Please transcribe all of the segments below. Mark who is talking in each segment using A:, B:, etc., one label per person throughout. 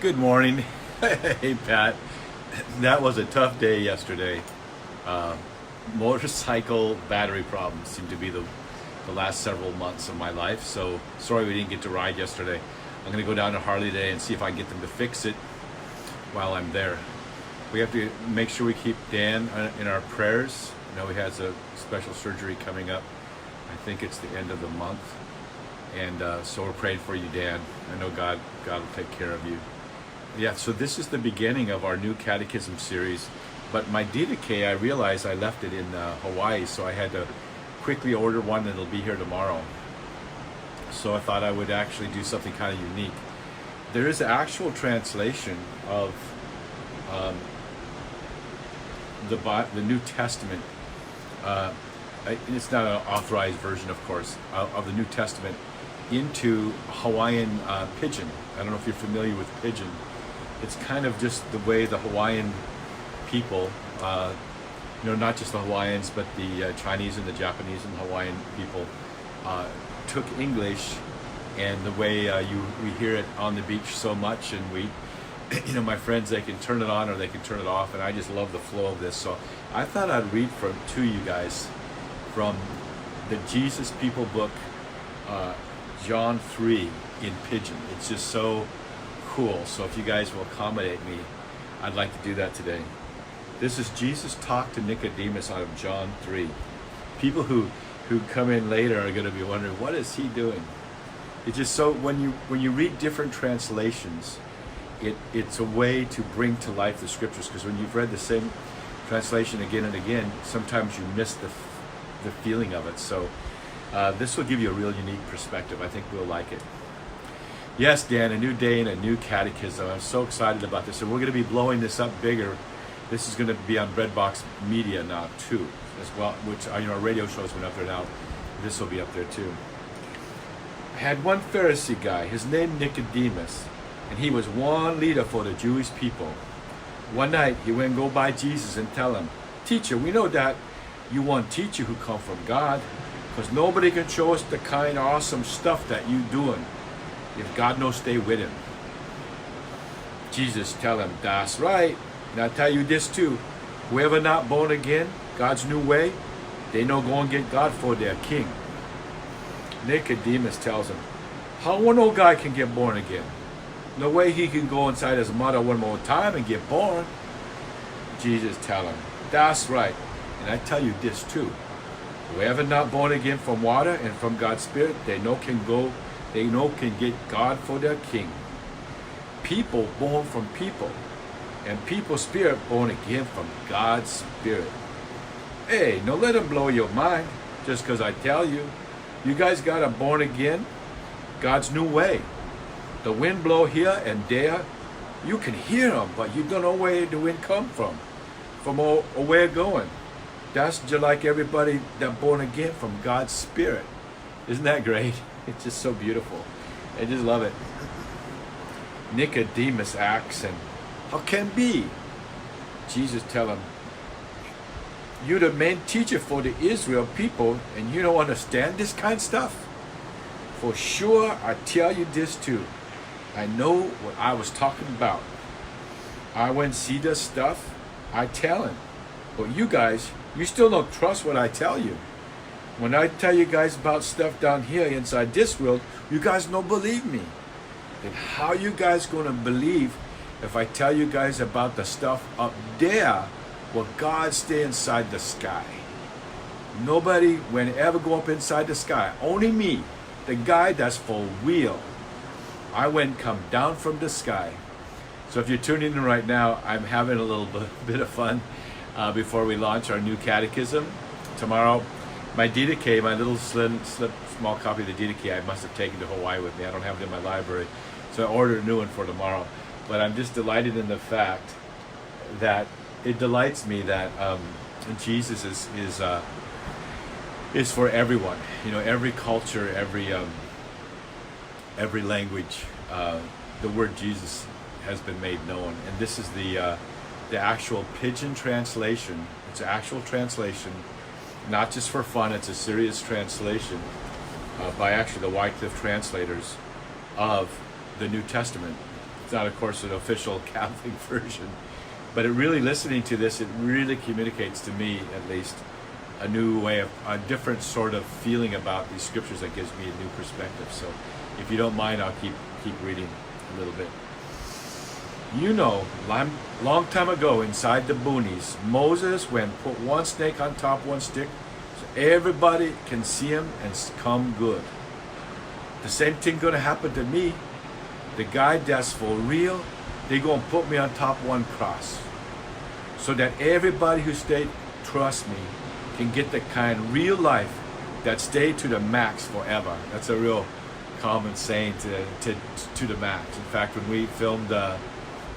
A: Good morning. Hey, Pat. That was a tough day yesterday. Motorcycle battery problems seem to be the last several months of my life. So sorry we didn't get to ride yesterday. I'm going to go down to Harley today and see if I can get them to fix it while I'm there. We have to make sure we keep Dan in our prayers. You know, he has a special surgery coming up. I think it's the end of the month. And so we're praying for you, Dan. I know God will take care of you. Yeah, so this is the beginning of our new Catechism series. But my DDK, I realized I left it in Hawaii, so I had to quickly order one and it'll be here tomorrow. So I thought I would actually do something kind of unique. There is an actual translation of the New Testament. It's not an authorized version, of course, of the New Testament into Hawaiian Pidgin. I don't know if you're familiar with Pidgin. It's kind of just the way the Hawaiian people, not just the Hawaiians, but the Chinese and the Japanese and Hawaiian people took English, and the way we hear it on the beach so much, and we, my friends, they can turn it on or they can turn it off, and I just love the flow of this. So I thought I'd read to you guys from the Jesus People book, John 3 in Pidgin. It's just so cool. So if you guys will accommodate me, I'd like to do that today. This is Jesus talk to Nicodemus out of John 3. People who come in later are going to be wondering, what is he doing? It's just so, when you read different translations, it's a way to bring to life the scriptures, because when you've read the same translation again and again, sometimes you miss the feeling of it. So this will give you a real unique perspective. I think we'll like it. Yes, Dan, a new day and a new catechism. I'm so excited about this. And we're going to be blowing this up bigger. This is going to be on Breadbox Media now, too, as well, which our radio show's been up there now. This will be up there, too. I had one Pharisee guy, his name Nicodemus, and he was one leader for the Jewish people. One night, he went and go by Jesus and tell him, "Teacher, we know that you one teacher who come from God, because nobody can show us the kind of awesome stuff that you doing if God no stay with him." Jesus tell him, "That's right. And I tell you this too, whoever not born again, God's new way, they no go and get God for their king." Nicodemus tells him, "How one old guy can get born again? No way he can go inside his mother one more time and get born." Jesus tell him, "That's right. And I tell you this too, whoever not born again from water and from God's Spirit, they no can get God for their king. People born from people, and people's spirit born again from God's Spirit." Hey, no let them blow your mind just because I tell you. You guys got a born again, God's new way. The wind blow here and there. You can hear them, but you don't know where the wind come from where it going. That's just like everybody that born again from God's Spirit. Isn't that great? It's just so beautiful. I just love it. Nicodemus asks him, "How can it be?" Jesus tell him, "You the main teacher for the Israel people, and you don't understand this kind of stuff? For sure, I tell you this too. I know what I was talking about. I went see this stuff, I tell him. But you guys, you still don't trust what I tell you. When I tell you guys about stuff down here inside this world, you guys don't believe me. Then how you guys gonna believe if I tell you guys about the stuff up there where God stay inside the sky? Nobody will ever go up inside the sky. Only me, the guy that's for real. I went come down from the sky." So if you're tuning in right now, I'm having a little bit of fun before we launch our new catechism. Tomorrow, my DDK, my little small copy of the DDK, I must have taken to Hawaii with me. I don't have it in my library. So I ordered a new one for tomorrow. But I'm just delighted in the fact that it delights me that Jesus is for everyone. Every culture, every language, the word Jesus has been made known. And this is the actual Pidgin translation. It's an actual translation, not just for fun. It's a serious translation by actually the Wycliffe translators of the New Testament It's not, of course, an official Catholic version, but it really, listening to this, it really communicates to me, at least, a new way of, a different sort of feeling about these scriptures that gives me a new perspective. So, if you don't mind, I'll keep reading a little bit. You know, long time ago, inside the boonies, Moses went put one snake on top one stick, so everybody can see him and come good. The same thing gonna happen to me. The guy that's for real, they gonna put me on top one cross, so that everybody who stay trust me can get the kind real life that stay to the max forever. That's a real common saying, to the max. In fact, when we filmed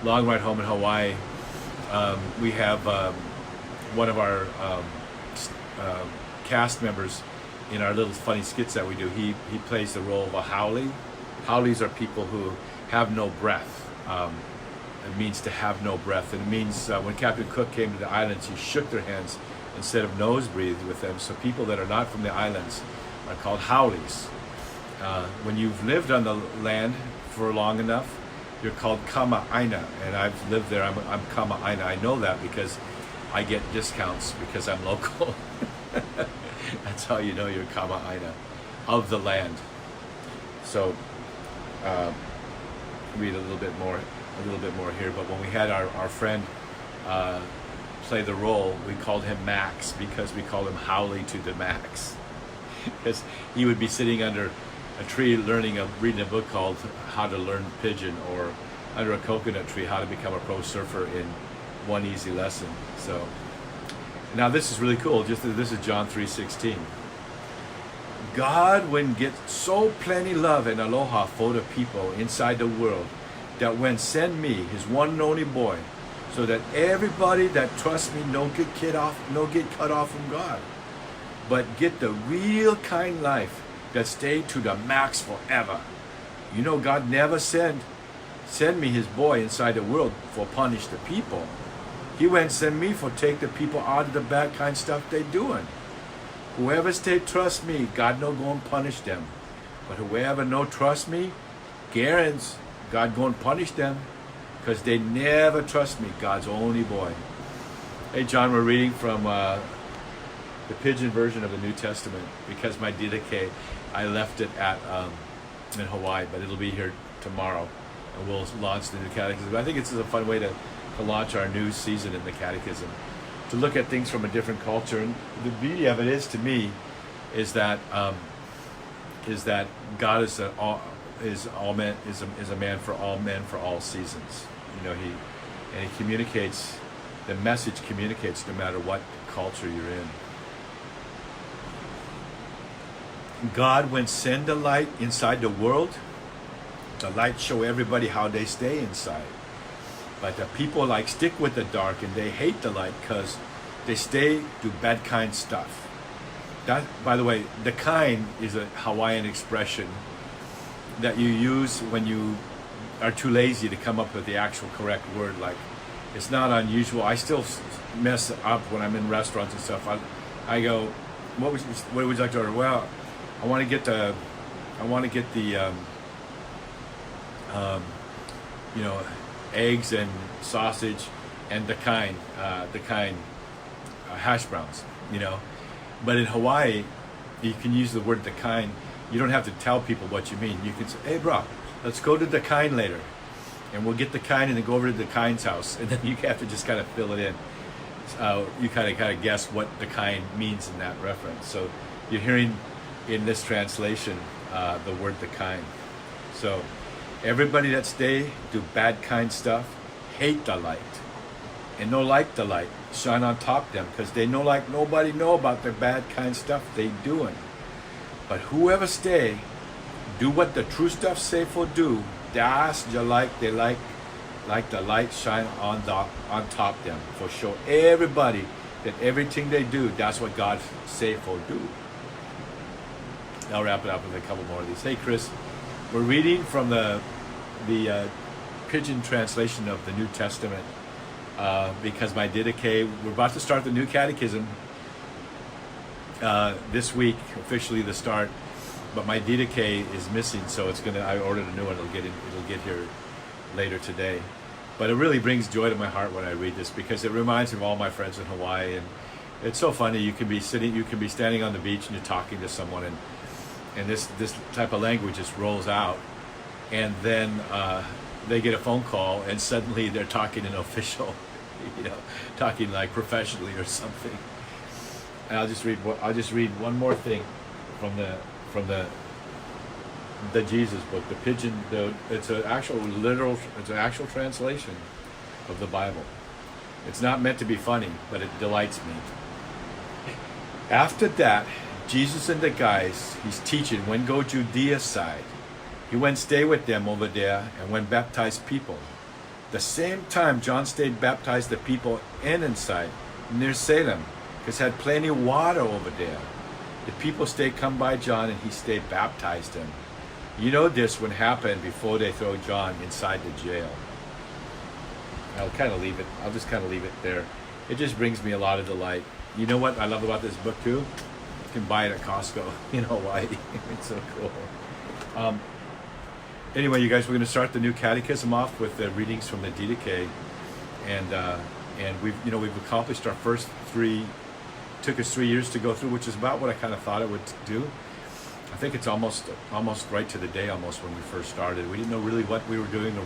A: Long Ride Home in Hawaii, we have one of our cast members in our little funny skits that we do. He plays the role of a haole. Haoles are people who have no breath. It means to have no breath. And it means when Captain Cook came to the islands, he shook their hands instead of nose breathed with them. So people that are not from the islands are called haoles. When you've lived on the land for long enough, you're called kama'aina, and I've lived there. I'm kama'aina. I know that because I get discounts because I'm local. That's how you know you're kama'aina, of the land. So read a little bit more here. But when we had our friend play the role, we called him Max because we called him Howley to the max, because he would be sitting under a tree reading a book called How to Learn Pigeon, or under a coconut tree, How to Become a Pro Surfer in One Easy Lesson. So now this is really cool. This is John 3:16. God when get so plenty love and aloha for the people inside the world that when send me his one and only boy, so that everybody that trusts me no get cut off from God, but get the real kind life that stay to the max forever. You know, God never send me his boy inside the world for punish the people. He went send me for take the people out of the bad kind stuff they doing. Whoever stay trust me, God no go and punish them. But whoever no trust me, guarantees God go and punish them, because they never trust me, God's only boy. Hey John, we're reading from the Pidgin version of the New Testament, because my didache, I left it at in Hawaii, but it'll be here tomorrow, and we'll launch the new Catechism. I think it's a fun way to launch our new season in the Catechism, to look at things from a different culture. And the beauty of it is, to me, is that God is a man for all men for all seasons. You know, he communicates, the message communicates no matter what culture you're in. God, when send the light inside the world, the light show everybody how they stay inside. But the people like stick with the dark, and they hate the light because they stay do bad kind stuff. That, by the way, the kind is a Hawaiian expression that you use when you are too lazy to come up with the actual correct word. Like, it's not unusual. I still mess up when I'm in restaurants and stuff. I go, what would you like to order? Well, I want to get the eggs and sausage and the kind hash browns, you know. But in Hawaii, you can use the word the kind. You don't have to tell people what you mean. You can say, hey bro, let's go to the kind later, and we'll get the kind and then go over to the kind's house, and then you have to just kind of fill it in. You kind of guess what the kind means in that reference. So you're hearing in this translation the word the kind. So everybody that stay do bad kind stuff, hate the light, and no like the light shine on top them, because they know like nobody know about the bad kind stuff they doing. But whoever stay, do what the true stuff say for do, that's just like they like the light shine on top them, for show everybody that everything they do, that's what God say for do. I'll wrap it up with a couple more of these. Hey Chris, we're reading from the Pidgin translation of the New Testament, because my didache, we're about to start the new Catechism this week, officially the start, but my didache is missing, so I ordered a new one. It'll get here later today. But it really brings joy to my heart when I read this, because it reminds me of all my friends in Hawaii. And it's so funny. You can be standing on the beach and you're talking to someone, and this type of language just rolls out, and then they get a phone call, and suddenly they're talking in official, talking like professionally or something. And I'll just read one more thing from the Jesus book, the Pigeon. It's an actual translation of the Bible. It's not meant to be funny, but it delights me. After that, Jesus and the guys he's teaching went go Judea side. He went stay with them over there and went baptize people. The same time John stayed baptized the people inside near Salem, because had plenty of water over there. The people stayed come by John, and he stayed baptized them. You know this would happen before they throw John inside the jail. I'll just kind of leave it there. It just brings me a lot of delight. You know what I love about this book too? You can buy it at Costco in Hawaii. It's so cool. Anyway, you guys, we're going to start the new Catechism off with the readings from the Didache, and we've accomplished our first 3. Took us 3 years to go through, which is about what I kind of thought it would do. I think it's almost right to the day almost when we first started. We didn't know really what we were doing or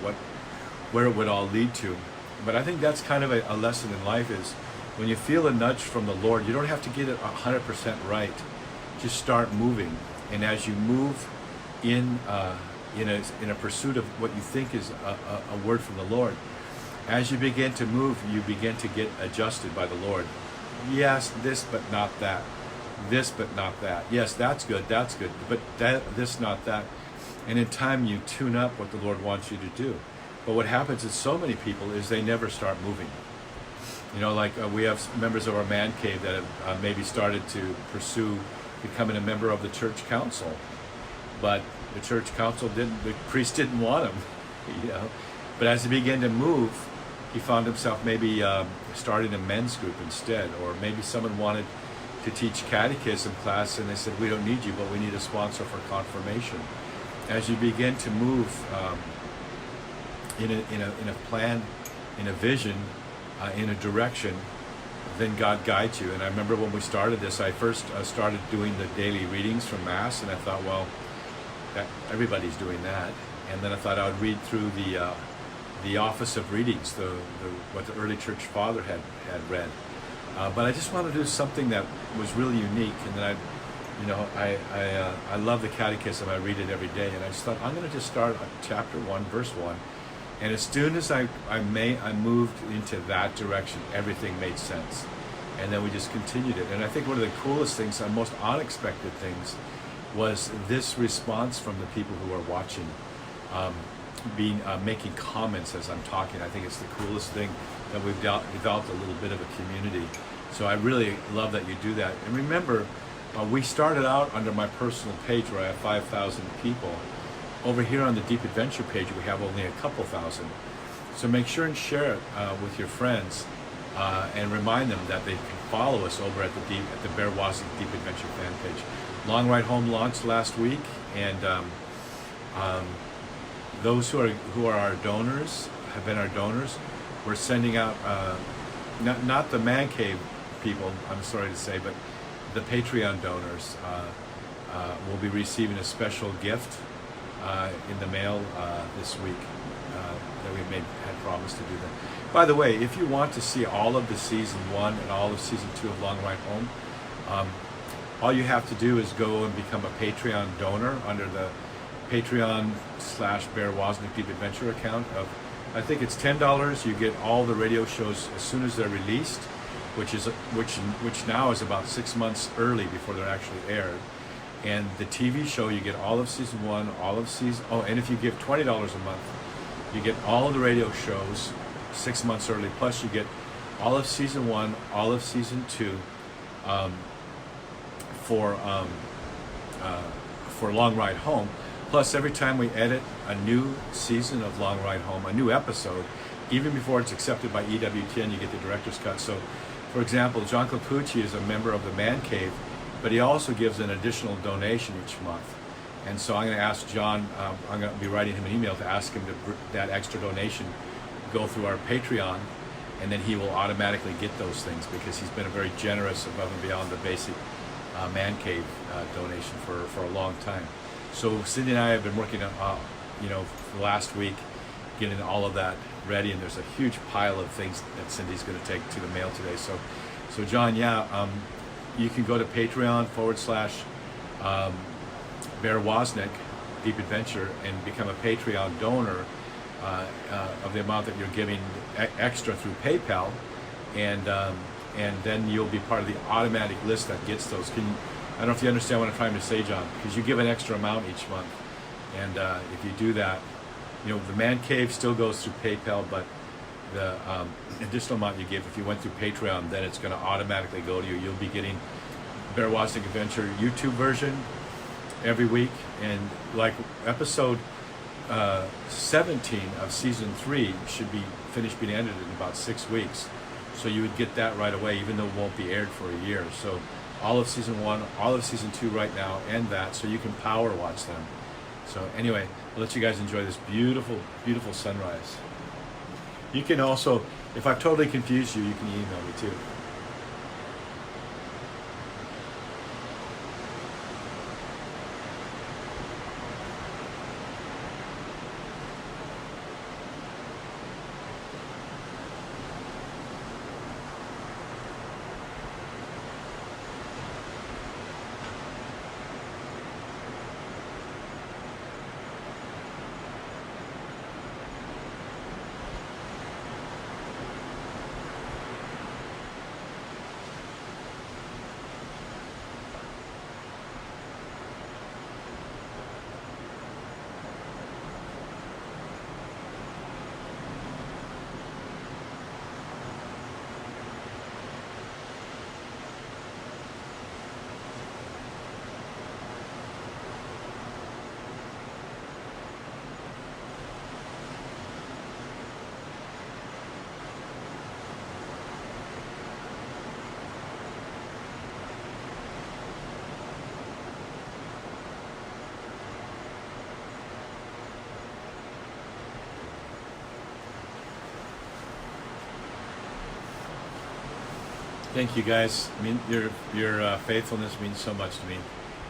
A: where it would all lead to. But I think that's kind of a lesson in life, is when you feel a nudge from the Lord, you don't have to get it 100% right. Just start moving, and as you move in a pursuit of what you think is a word from the Lord, as you begin to move, you begin to get adjusted by the Lord. Yes, this but not that. This but not that. Yes, that's good, but this not that. And in time you tune up what the Lord wants you to do. But what happens is so many people is they never start moving. We have members of our man cave that have maybe started to pursue becoming a member of the church council. But the church council the priest didn't want him, But as he began to move, he found himself maybe starting a men's group instead, or maybe someone wanted to teach catechism class, and they said, we don't need you, but we need a sponsor for confirmation. As you begin to move in a plan, in a vision, in a direction, then God guides you. And I remember when we started this, I first started doing the daily readings from Mass, and I thought, well, everybody's doing that. And then I thought I would read through the office of readings, what the early church father had read. But I just wanted to do something that was really unique. And then I love the Catechism. I read it every day, and I just thought I'm going to just start at chapter 1, verse 1. And as soon as I moved into that direction, everything made sense. And then we just continued it. And I think one of the coolest things, the most unexpected things, was this response from the people who are watching, making comments as I'm talking. I think it's the coolest thing that we've developed a little bit of a community. So I really love that you do that. And remember, we started out under my personal page where I have 5,000 people. Over here on the Deep Adventure page, we have only a couple thousand. So make sure and share it with your friends, and remind them that they can follow us over at the Bear Woznick Deep Adventure fan page. Long Ride Home launched last week, and those who are our donors, have been our donors, we're sending out not the Man Cave people, I'm sorry to say, but the Patreon donors will be receiving a special gift in the mail this week that we had promised to do that. By the way, if you want to see all of the season 1 and all of season 2 of Long Ride Home, all you have to do is go and become a Patreon donor under the Patreon/Bear Woznick Deep Adventure account. I think it's $10. You get all the radio shows as soon as they're released, which now is about 6 months early before they're actually aired. And the TV show, you get all of season 1, all of season. Oh, and if you give $20 a month, you get all of the radio shows 6 months early. Plus, you get all of season 1, all of season 2, for Long Ride Home. Plus, every time we edit a new season of Long Ride Home, a new episode, even before it's accepted by EWTN, you get the director's cut. So, for example, John Capucci is a member of the Man Cave, but he also gives an additional donation each month. And so I'm going to ask John, I'm going to be writing him an email to ask him to that extra donation go through our Patreon, and then he will automatically get those things because he's been a very generous above and beyond the basic man cave donation for a long time. So Cindy and I have been working on, for the last week, getting all of that ready, and there's a huge pile of things that Cindy's going to take to the mail today. So John, you can go to Patreon / Bear Woznick, Deep Adventure, and become a Patreon donor of the amount that you're giving extra through PayPal, and then you'll be part of the automatic list that gets those. I don't know if you understand what I'm trying to say, John, because you give an extra amount each month, and if you do that, the Man Cave still goes through PayPal, but the additional amount you give, if you went through Patreon, then it's going to automatically go to you. You'll be getting Bear Woznick Adventure YouTube version every week, and like episode 17 of season 3 should be finished being edited in about 6 weeks, so you would get that right away, even though it won't be aired for a year. So all of season 1, all of season 2 right now, and that, so you can power watch them. So anyway, I'll let you guys enjoy this beautiful, beautiful sunrise. You can also, if I've totally confused you, you can email me too. Thank you, guys. I mean, your faithfulness means so much to me.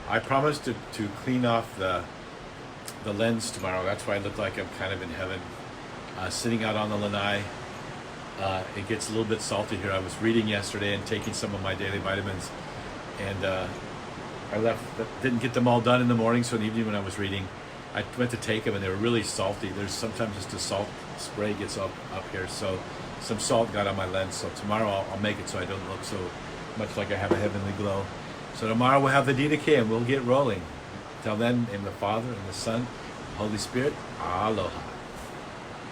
A: I promise to clean off the lens tomorrow. That's why I look like I'm kind of in heaven, sitting out on the lanai. It gets a little bit salty here. I was reading yesterday and taking some of my daily vitamins, and I didn't get them all done in the morning. So in the evening when I was reading, I went to take them, and they were really salty. There's sometimes just a salt spray gets up here, so some salt got on my lens. So tomorrow I'll make it so I don't look so much like I have a heavenly glow. So tomorrow we'll have the DDK and we'll get rolling. Till then, in the Father and the Son, Holy Spirit, aloha.